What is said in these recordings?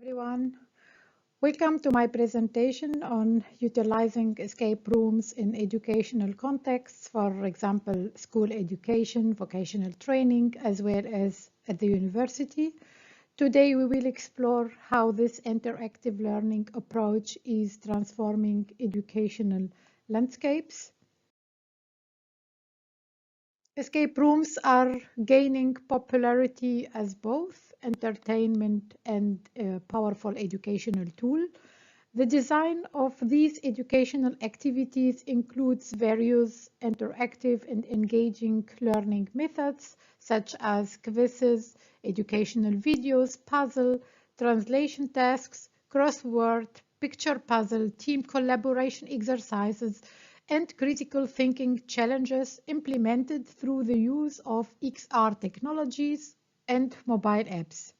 Everyone, welcome to my presentation on utilizing escape rooms in educational contexts, for example, school education, vocational training, as well as at the university. Today, we will explore how this interactive learning approach is transforming educational landscapes. Escape rooms are gaining popularity as both entertainment and a powerful educational tool. The design of these educational activities includes various interactive and engaging learning methods, such as quizzes, educational videos, puzzle, translation tasks, crossword, picture puzzle, team collaboration exercises, and critical thinking challenges implemented through the use of XR technologies and mobile apps.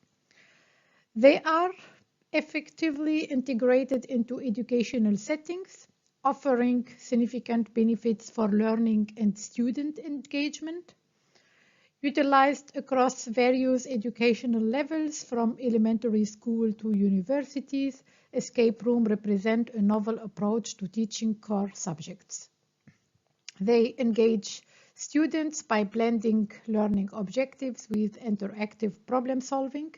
They are effectively integrated into educational settings, offering significant benefits for learning and student engagement. Utilized across various educational levels from elementary school to universities, escape rooms represent a novel approach to teaching core subjects. They engage students by blending learning objectives with interactive problem solving.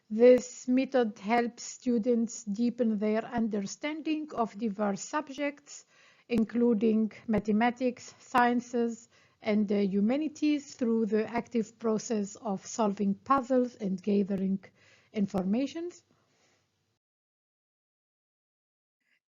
This method helps students deepen their understanding of diverse subjects, including mathematics, sciences, and the humanities through the active process of solving puzzles and gathering information.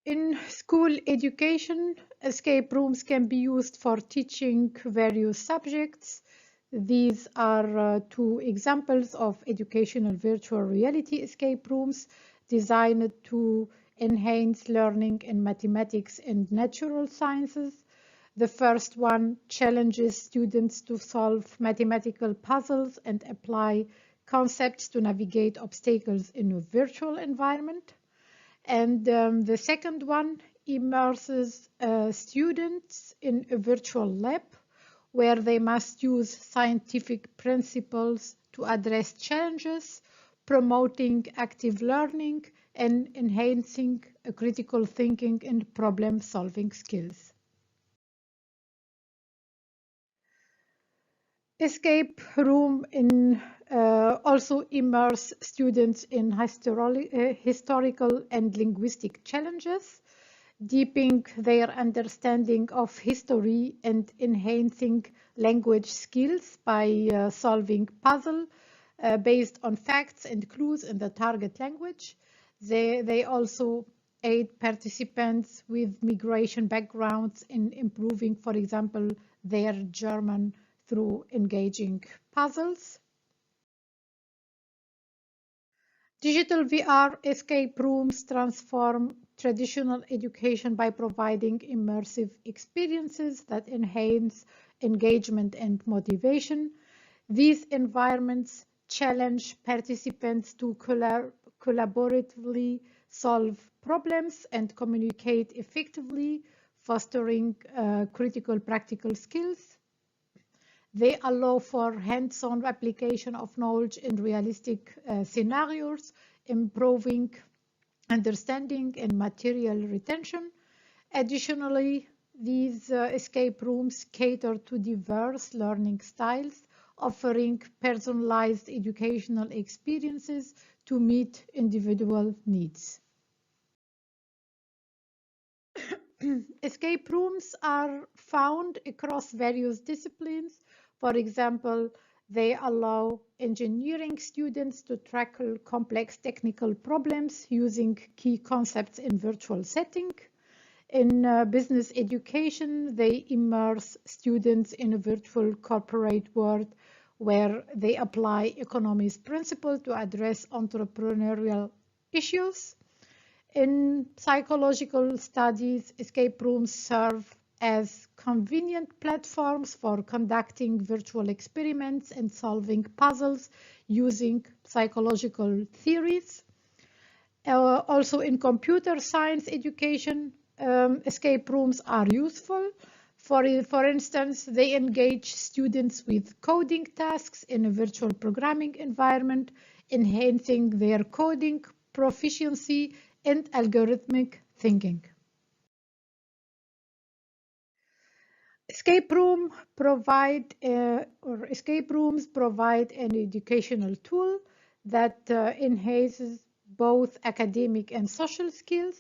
In school education, escape rooms can be used for teaching various subjects. These are two examples of educational virtual reality escape rooms designed to enhance learning in mathematics and natural sciences. The first one challenges students to solve mathematical puzzles and apply concepts to navigate obstacles in a virtual environment. And the second one immerses students in a virtual lab where they must use scientific principles to address challenges, promoting active learning and enhancing critical thinking and problem-solving skills. Escape room also immerse students in historical and linguistic challenges, deepening their understanding of history and enhancing language skills by solving puzzles based on facts and clues in the target language. They also aid participants with migration backgrounds in improving, for example, their German through engaging puzzles. Digital VR escape rooms transform traditional education by providing immersive experiences that enhance engagement and motivation. These environments challenge participants to collaboratively solve problems and communicate effectively, fostering critical practical skills. They allow for hands-on application of knowledge in realistic scenarios, improving understanding and material retention. Additionally, these escape rooms cater to diverse learning styles, offering personalized educational experiences to meet individual needs. Escape rooms are found across various disciplines. For example, they allow engineering students to tackle complex technical problems using key concepts in virtual setting. In business education, they immerse students in a virtual corporate world where they apply economics principles to address entrepreneurial issues. In psychological studies, escape rooms serve as convenient platforms for conducting virtual experiments and solving puzzles using psychological theories. Also in computer science education, escape rooms are useful. For instance, they engage students with coding tasks in a virtual programming environment, enhancing their coding proficiency, and algorithmic thinking. Escape rooms provide an educational tool that enhances both academic and social skills.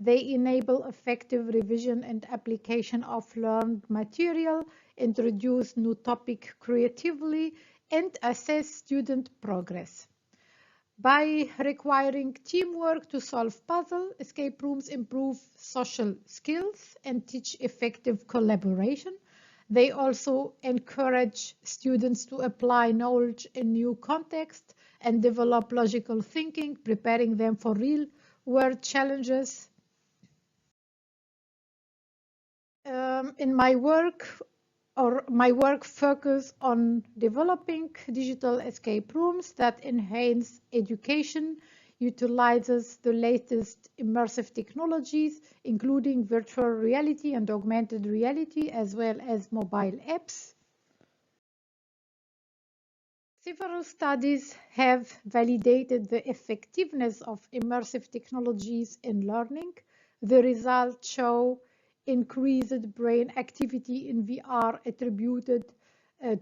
They enable effective revision and application of learned material, introduce new topics creatively, and assess student progress. By requiring teamwork to solve puzzles, escape rooms improve social skills and teach effective collaboration. They also encourage students to apply knowledge in new contexts and develop logical thinking, preparing them for real-world challenges. In my work focus on developing digital escape rooms that enhance education, utilizes the latest immersive technologies, including virtual reality and augmented reality, as well as mobile apps. Several studies have validated the effectiveness of immersive technologies in learning. The results show increased brain activity in VR attributed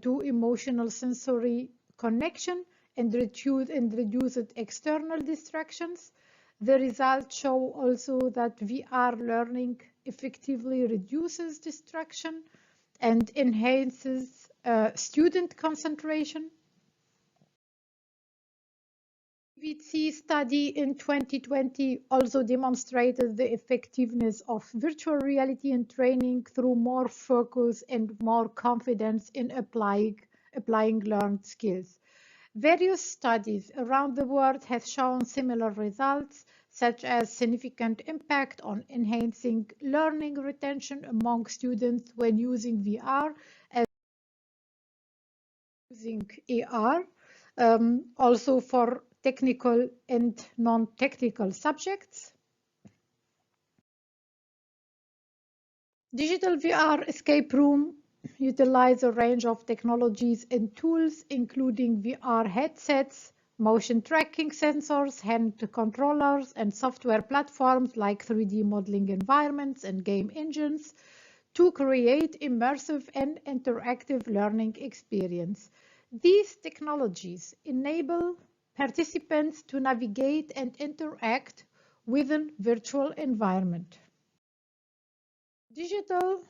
to emotional sensory connection and reduced external distractions. The results show also that VR learning effectively reduces distraction and enhances student concentration. VC study in 2020 also demonstrated the effectiveness of virtual reality in training through more focus and more confidence in applying learned skills. Various studies around the world have shown similar results, such as significant impact on enhancing learning retention among students when using VR as using AR, also for technical and non-technical subjects. Digital VR escape room utilize a range of technologies and tools, including VR headsets, motion tracking sensors, hand controllers, and software platforms like 3D modeling environments and game engines to create immersive and interactive learning experience. These technologies enable participants to navigate and interact within virtual environment. Digital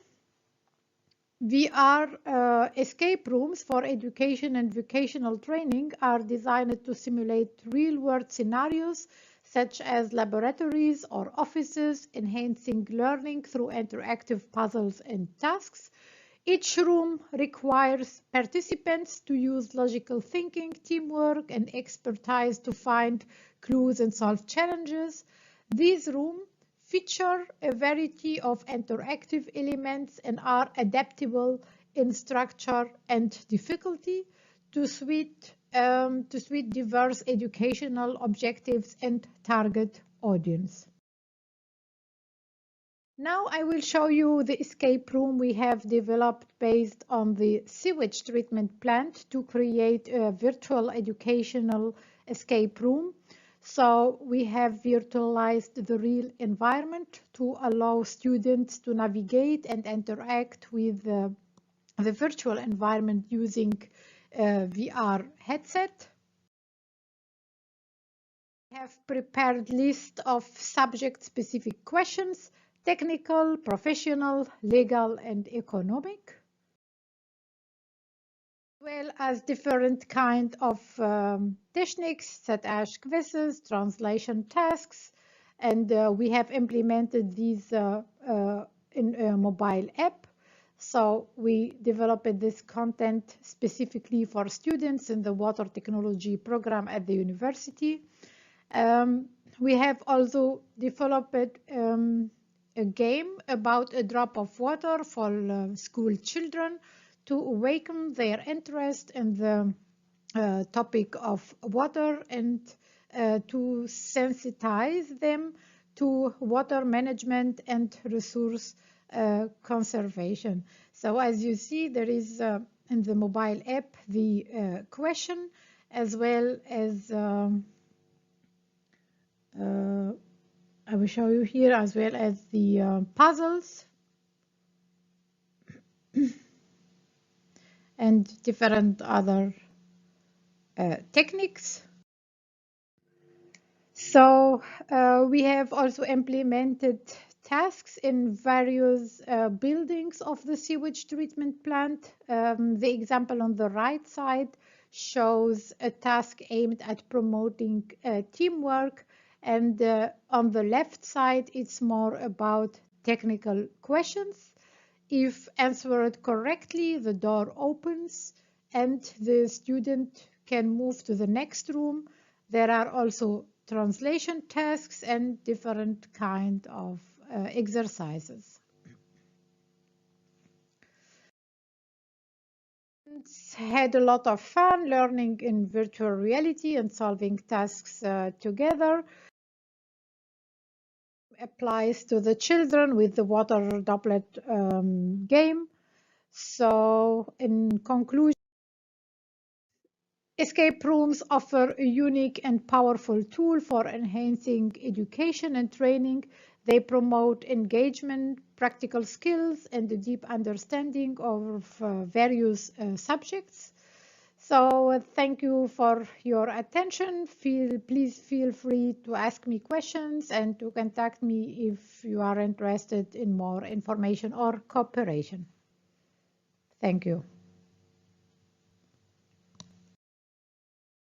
VR escape rooms for education and vocational training are designed to simulate real-world scenarios such as laboratories or offices, enhancing learning through interactive puzzles and tasks. Each room requires participants to use logical thinking, teamwork, and expertise to find clues and solve challenges. These rooms feature a variety of interactive elements and are adaptable in structure and difficulty to suit diverse educational objectives and target audience. Now I will show you the escape room we have developed based on the sewage treatment plant to create a virtual educational escape room. So we have virtualized the real environment to allow students to navigate and interact with the virtual environment using a VR headset. We have prepared list of subject-specific questions: technical, professional, legal, and economic, as well as different kind of techniques such as quizzes, translation tasks, and we have implemented these in a mobile app. So we developed this content specifically for students in the water technology program at the university. We have also developed a game about a drop of water for school children to awaken their interest in the topic of water and to sensitize them to water management and resource conservation. So as you see, there is in the mobile app the question as well as will show you here, as well as the puzzles and different other techniques. So we have also implemented tasks in various buildings of the sewage treatment plant. The example on the right side shows a task aimed at promoting teamwork, and on the left side it's more about technical questions. If answered correctly, the door opens and the student can move to the next room. There are also translation tasks and different kind of exercises. Had a lot of fun learning in virtual reality and solving tasks together. Applies to the children with the water droplet game. So in conclusion, escape rooms offer a unique and powerful tool for enhancing education and training. They promote engagement, practical skills, and a deep understanding of various subjects. So thank you for your attention. Please feel free to ask me questions and to contact me if you are interested in more information or cooperation. Thank you.